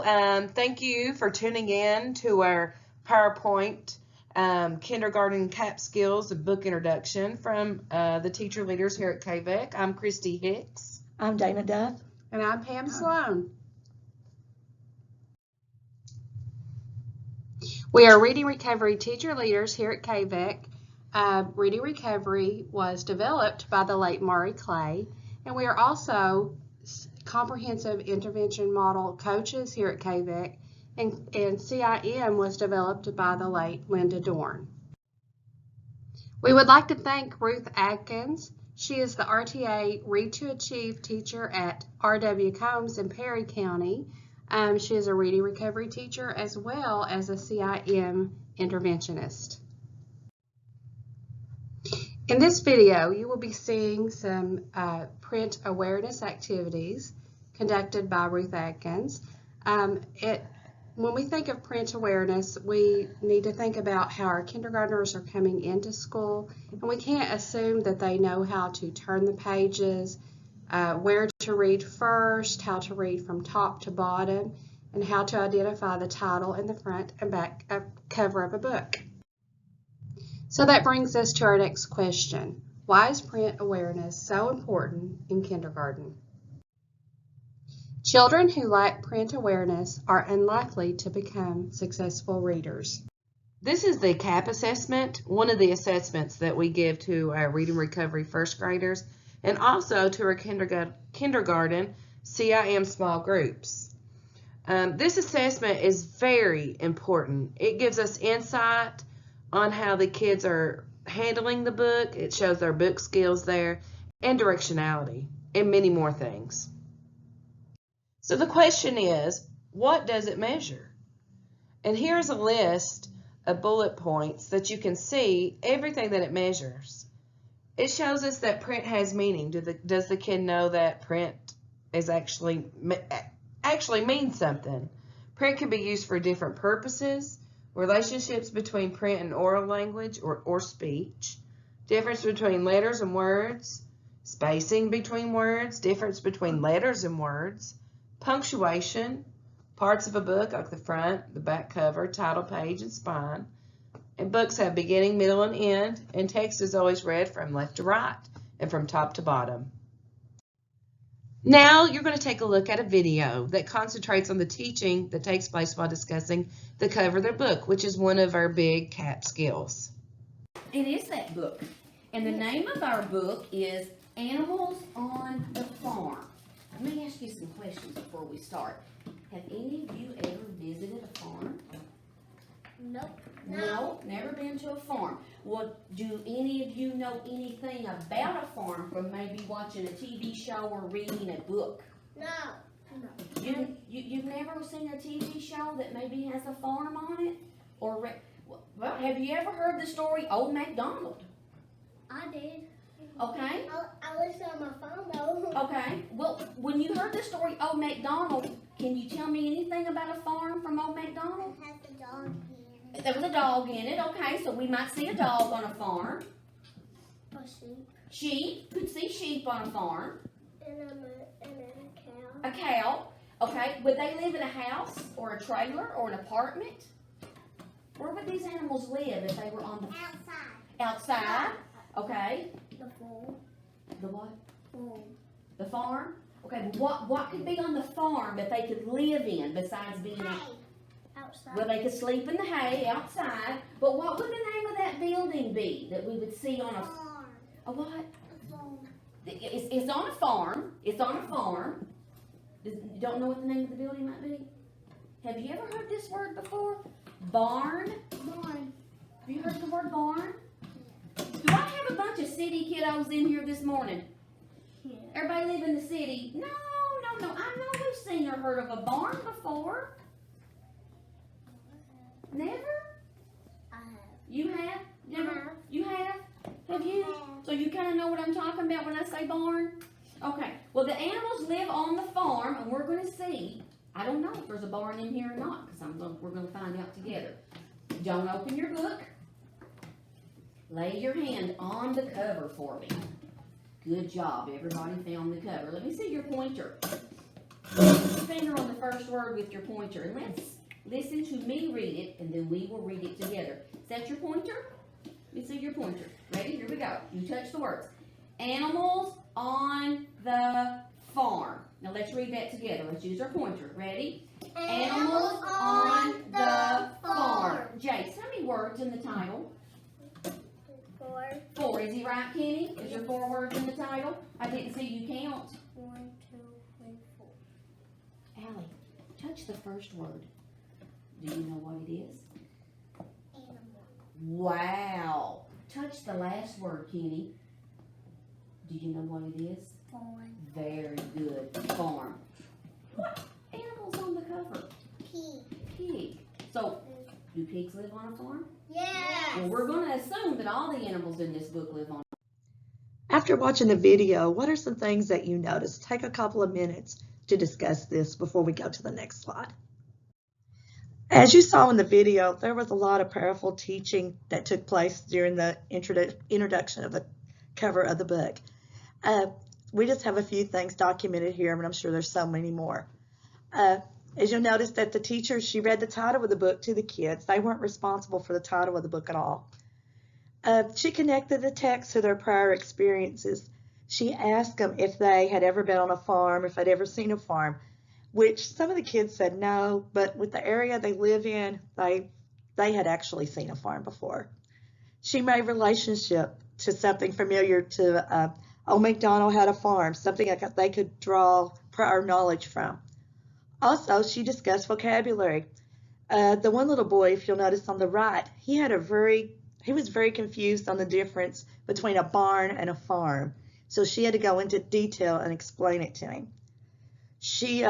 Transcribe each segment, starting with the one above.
Hello, thank you for tuning in to our PowerPoint Kindergarten Cap Skills Book Introduction from the teacher leaders here at KVEC. I'm Christy Hicks. I'm Dana Duff. And I'm Pam Sloan. We are Reading Recovery teacher leaders here at KVEC. Reading Recovery was developed by the late Maury Clay, and we are also Comprehensive Intervention Model coaches here at KVEC, and CIM was developed by the late Linda Dorn. We would like to thank Ruth Atkins. She is the RTA Read to Achieve teacher at R.W. Combs in Perry County. She is a Reading Recovery teacher as well as a CIM interventionist. In this video, you will be seeing some print awareness activities conducted by Ruth Atkins. When we think of print awareness, we need to think about how our kindergartners are coming into school, and we can't assume that they know how to turn the pages, where to read first, how to read from top to bottom, and how to identify the title and the front and back cover of a book. So that brings us to our next question. Why is print awareness so important in kindergarten? Children who lack print awareness are unlikely to become successful readers. This is the CAP assessment, one of the assessments that we give to our Reading Recovery first graders and also to our kindergarten CIM small groups. This assessment is very important. It gives us insight on how the kids are handling the book. It shows their book skills there and directionality and many more things. So the question is, what does it measure? And here's a list of bullet points that you can see everything that it measures. It shows us that print has meaning. Does the kid know that print is actually means something? Print can be used for different purposes. Relationships between print and oral language or speech, difference between letters and words, spacing between words, difference between letters and words, punctuation, parts of a book like the front, the back cover, title page, and spine. And books have beginning, middle, and end, and text is always read from left to right and from top to bottom. Now you're going to take a look at a video that concentrates on the teaching that takes place while discussing the cover of their book, which is one of our big CAP skills. It is that book. And the name of our book is Animals on the Farm. Let me ask you some questions before we start. Have any of you ever visited a farm? Nope. No, never been to a farm. Well, do any of you know anything about a farm from maybe watching a TV show or reading a book? No. You've never seen a TV show that maybe has a farm on it? Or well, have you ever heard the story Old MacDonald? I did. Okay. I listened on my phone though. Okay. Well, when you heard the story Old MacDonald, can you tell me anything about a farm from Old MacDonald? It has a dog in it. There was a dog in it. Okay, so we might see a dog on a farm. A sheep. Sheep. Could see sheep on a farm. And a cow. A cow. Okay. Would they live in a house or a trailer or an apartment? Where would these animals live if they were on the outside? Okay. The farm. The what? Farm. The farm. Okay. What could be on the farm that they could live in besides being Outside. Well, they could sleep in the hay outside. But what would the name of that building be that we would see on Farm. a what? A farm. It's on a farm. It's on a farm. You don't know what the name of the building might be? Have you ever heard this word before? Barn. Barn. Have you heard the word barn? Do I have a bunch of city kiddos in here this morning? Yeah. Everybody live in the city? No. I know we've seen or heard of a barn before. Never? I have. You have? Never? Uh-huh. You have? Have you? So you kind of know what I'm talking about when I say barn? Okay. Well, the animals live on the farm, and we're going to see. I don't know if there's a barn in here or not, because we're going to find out together. Don't open your book. Lay your hand on the cover for me. Good job. Everybody found the cover. Let me see your pointer. Put your finger on the first first word with your pointer. And let's listen to me read it, and then we will read it together. Is that your pointer? Let me see your pointer. Ready? Here we go. You touch the words. Animals on the farm. Now let's read that together. Let's use our pointer. Ready? Animals on the farm. Jace, how many words in the title? 4. 4. Is he right, Kenny? Is there 4 words in the title? I didn't see you count. 1, 2, 3, 4. Allie, touch the first word. Do you know what it is? Animal. Wow. Touch the last word, Kenny. Do you know what it is? Farm. Very good. Farm. What animal's on the cover? Pig. Pig. So, do pigs live on a farm? Yes. Well, we're going to assume that all the animals in this book live on. After watching the video, what are some things that you noticed? Take a couple of minutes to discuss this before we go to the next slide. As you saw in the video, there was a lot of powerful teaching that took place during the introduction of the cover of the book. We just have a few things documented here, but I'm sure there's so many more. As you'll notice that the teacher, she read the title of the book to the kids. They weren't responsible for the title of the book at all. She connected the text to their prior experiences. She asked them if they had ever been on a farm, if they'd ever seen a farm, which some of the kids said no, but with the area they live in, they had actually seen a farm before. She made relationship to something familiar to Old MacDonald had a farm, something like they could draw prior knowledge from. Also, she discussed vocabulary. The one little boy, if you'll notice on the right, he was very confused on the difference between a barn and a farm. So she had to go into detail and explain it to him. She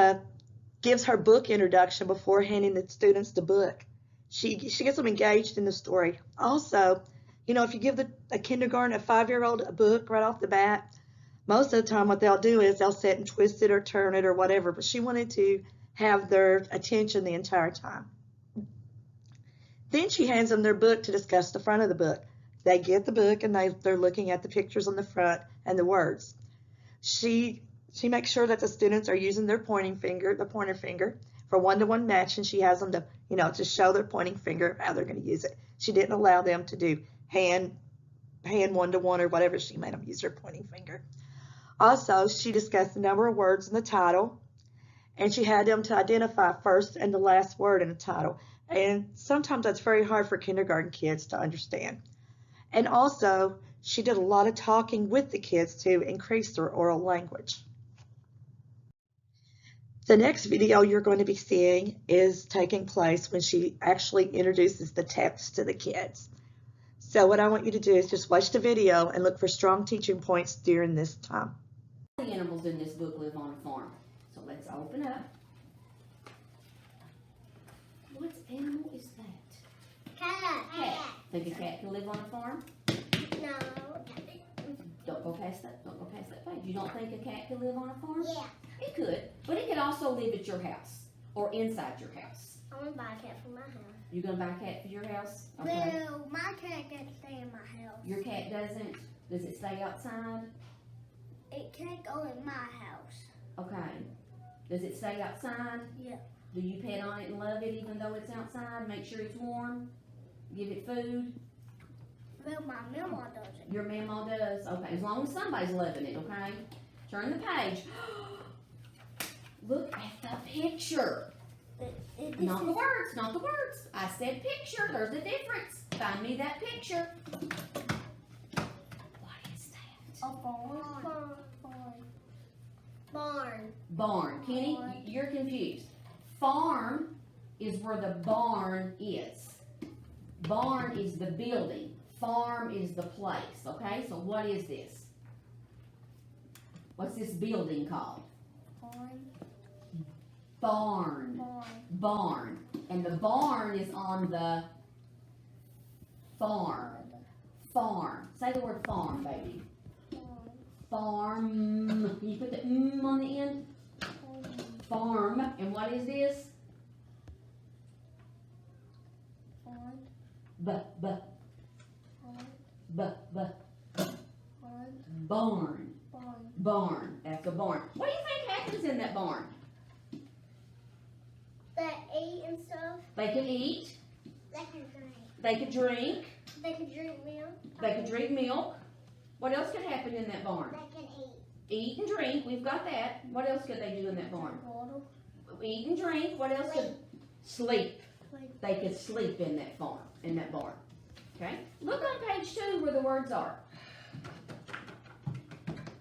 gives her book introduction before handing the students the book. She gets them engaged in the story. Also, you know, if you give a kindergarten, a 5-year-old a book right off the bat, most of the time what they'll do is they'll sit and twist it or turn it or whatever, but she wanted to have their attention the entire time. Then she hands them their book to discuss the front of the book. They get the book and they're looking at the pictures on the front and the words. She makes sure that the students are using their pointer finger for one-to-one matching. She has them to show their pointing finger how they're going to use it. She didn't allow them to do hand one-to-one or whatever. She made them use their pointing finger. Also, she discussed the number of words in the title, and she had them to identify first and the last word in the title. And sometimes that's very hard for kindergarten kids to understand. And also, she did a lot of talking with the kids to increase their oral language. The next video you're going to be seeing is taking place when she actually introduces the text to the kids. So what I want you to do is just watch the video and look for strong teaching points during this time. All the animals in this book live on a farm. So let's open up. What animal is that? Cat. Think a cat can live on a farm? No. Don't go past that. Don't go past that page. You don't think a cat can live on a farm? Yeah. It could, but it could also live at your house or inside your house. I want to buy a cat for my house. You gonna buy a cat for your house? Okay. Well, my cat can't stay in my house. Your cat doesn't? Does it stay outside? It can't go in my house. Okay. Does it stay outside? Yeah. Do you pet on it and love it even though it's outside? Make sure it's warm? Give it food? Well, my mama doesn't. Your mama does? Okay. As long as somebody's loving it, okay? Turn the page. Look at the picture. Not the words, not the words. I said picture. There's a difference. Find me that picture. What is that? A barn. Barn. Barn. Kenny, you're confused. Farm is where the barn is. Barn is the building. Farm is the place. Okay, so what is this? What's this building called? Barn. Barn. And the barn is on the farm. Farm. Say the word farm, baby. Farm. Can you put the on the end? Farm. And what is this? Barn. Barn. That's a barn. What do you think happens in that barn? stuff. They can eat. They can drink. They can drink. They can drink milk. They can drink milk. What else could happen in that barn? They can eat. Eat and drink. We've got that. What else could they do in that barn? Water. Eat and drink. What else could sleep? Sleep. They could sleep in that farm, in that barn. Okay? Look on page 2 where the words are.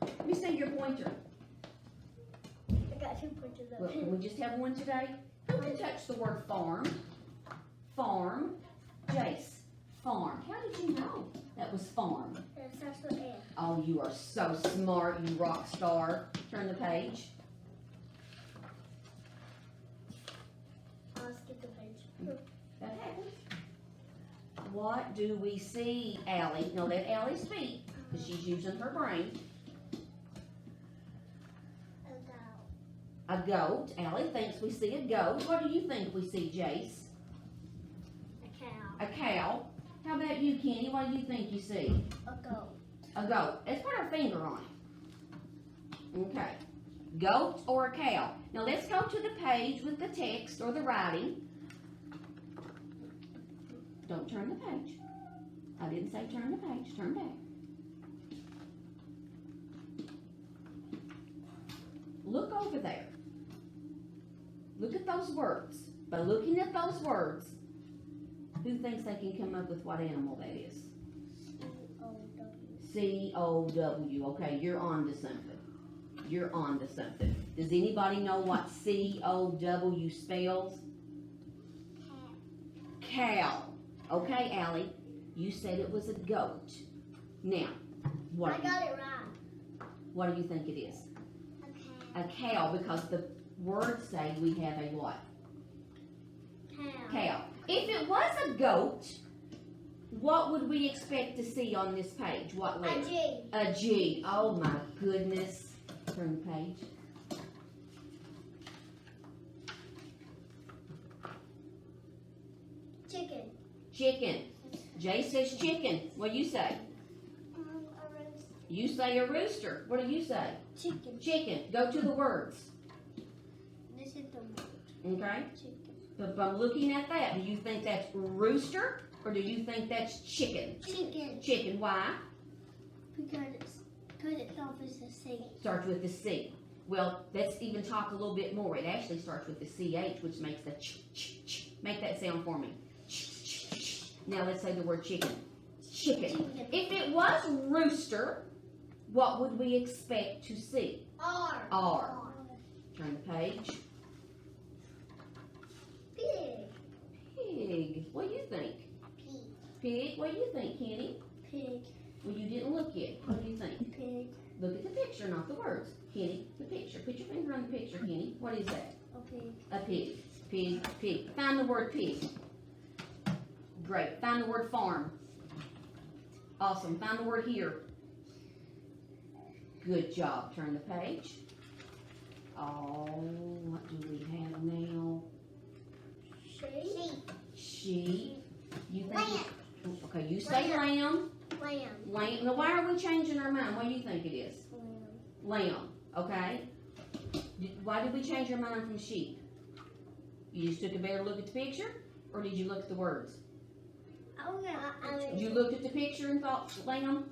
Let me see your pointer. I got 2 pointers up Well, can we just have one today? Who can touch the word farm? Farm. Jace. Farm. How did you know that was farm? It starts with F. Oh, you are so smart, you rock star. Turn the page. I'll skip the page. That happens. What do we see, Allie? Now let Allie speak, because she's using her brain. A goat. A goat. Allie thinks we see a goat. What do you think we see, Jace? A cow. A cow. How about you, Kenny? What do you think you see? A goat. A goat. Let's put our finger on it. Okay. Goat or a cow. Now let's go to the page with the text or the writing. Don't turn the page. I didn't say turn the page. Turn back. Look over there. Look at those words. By looking at those words, who thinks they can come up with what animal that is? C-O-W. C-O-W. Okay, you're on to something. You're on to something. Does anybody know what C-O-W spells? Cow. Okay, Allie, you said it was a goat. Now, what? I got it right. What do you think it is? A A cow, because the words say we have a what? cow. Cow. If it was a goat, what would we expect to see on this page? What letter? A G. A G. Oh my goodness. Turn the page. Chicken. Chicken. Jay says chicken. What do you say? A rooster. You say a rooster. What do you say? Chicken. Chicken. Go to the words. This is the word. Okay? Chicken. But by looking at that, do you think that's rooster or do you think that's chicken? Chicken. Chicken. Why? Because it starts with a C. Starts with the C. Well, let's even talk a little bit more. It actually starts with the CH, which makes the ch. Make that sound for me. Ch. Now let's say the word chicken. Chicken. Chicken. If it was rooster, what would we expect to see? R. R. Turn the page. Pig. Pig. What do you think? Pig. Pig. What do you think, Kenny? Pig. Well, you didn't look yet. What do you think? Pig. Look at the picture, not the words. Kenny, the picture. Put your finger on the picture, Kenny. What is that? A pig. A pig. Pig. Pig. Find the word pig. Great. Find the word farm. Awesome. Find the word here. Good job. Turn the page. Oh, what do we have now? Sheep. Sheep. You think? Lamb. Okay, you say lamb. Lamb. Lamb. Now, why are we changing our mind? What do you think it is? Lamb. Lamb. Okay. Why did we change our mind from sheep? You just took a better look at the picture, or did you look at the words? You looked at the picture and thought lamb.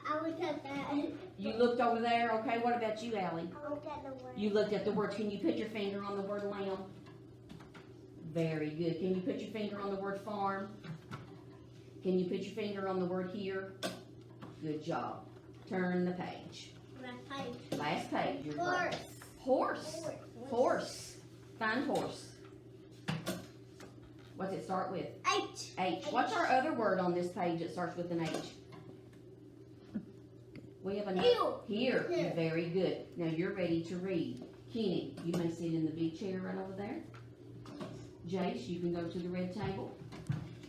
I looked at that. You looked over there. Okay. What about you, Allie? I looked at the word. You looked at the words. Can you put your finger on the word lamb? Very good. Can you put your finger on the word farm? Can you put your finger on the word here? Good job. Turn the page. Last page. You're right. Horse. Horse. Horse. Find horse. What's it start with? H. H. What's our other word on this page that starts with an H? We have another. Here. Here. Very good. Now you're ready to read. Kenny, you may sit in the big chair right over there. Jace, you can go to the red table.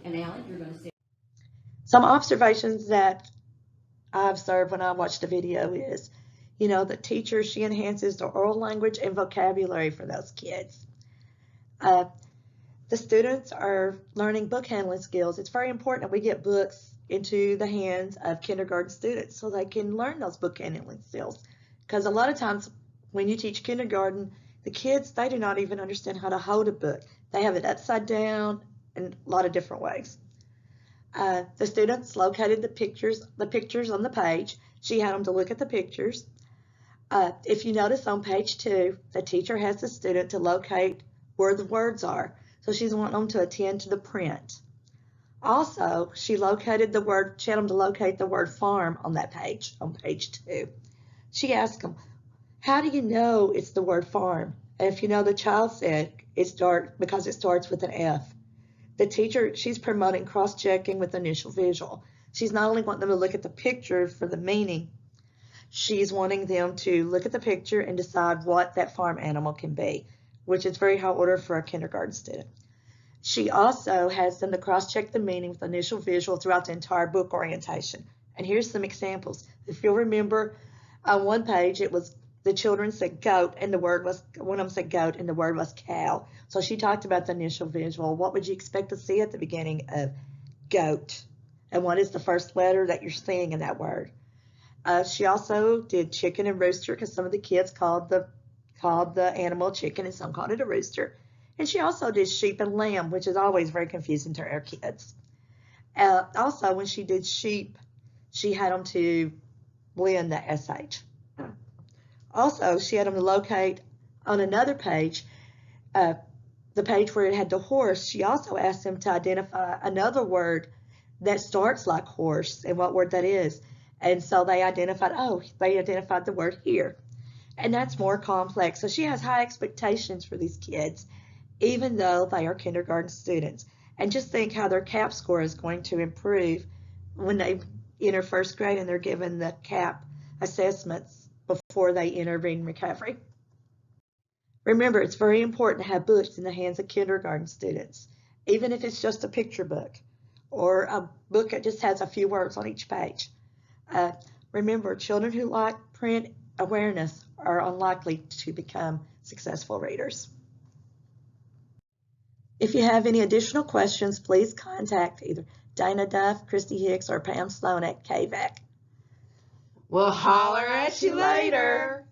And Allie, you're going to sit. Some observations that I observed when I watched the video is, the teacher, she enhances the oral language and vocabulary for those kids. The students are learning book handling skills. It's very important that we get books into the hands of kindergarten students so they can learn those book handling skills. Because a lot of times when you teach kindergarten, The kids, they do not even understand how to hold a book. They have it upside down in a lot of different ways. The students located the pictures on the page. She had them to look at the pictures. If you notice on page 2, the teacher has the student to locate where the words are. So she's wanting them to attend to the print. Also, she had them to locate the word farm on that page, on page 2. She asked them, how do you know it's the word farm? And if you know, the child said it's dark because it starts with an F. The teacher, she's promoting cross-checking with initial visual. She's not only wanting them to look at the picture for the meaning, she's wanting them to look at the picture and decide what that farm animal can be, which is very high order for a kindergarten student. She also has them to cross-check the meaning with initial visual throughout the entire book orientation. And here's some examples. If you'll remember, on one page, it was the children said goat, and one of them said goat, and the word was cow. So she talked about the initial visual. What would you expect to see at the beginning of goat? And what is the first letter that you're seeing in that word? She also did chicken and rooster, because some of the kids called the animal chicken and some called it a rooster. And she also did sheep and lamb, which is always very confusing to our kids. Also, when she did sheep, she had them to blend the SH. Also, she had them to locate on another page, the page where it had the horse. She also asked them to identify another word that starts like horse and what word that is. And so they identified the word here. And that's more complex. So she has high expectations for these kids, even though they are kindergarten students. And just think how their CAP score is going to improve when they enter first grade and they're given the CAP assessments before they enter reading recovery. Remember, it's very important to have books in the hands of kindergarten students, even if it's just a picture book or a book that just has a few words on each page. Remember, children who like print awareness are unlikely to become successful readers. If you have any additional questions, please contact either Dana Duff, Christy Hicks, or Pam Sloan at KVEC. We'll holler at you later.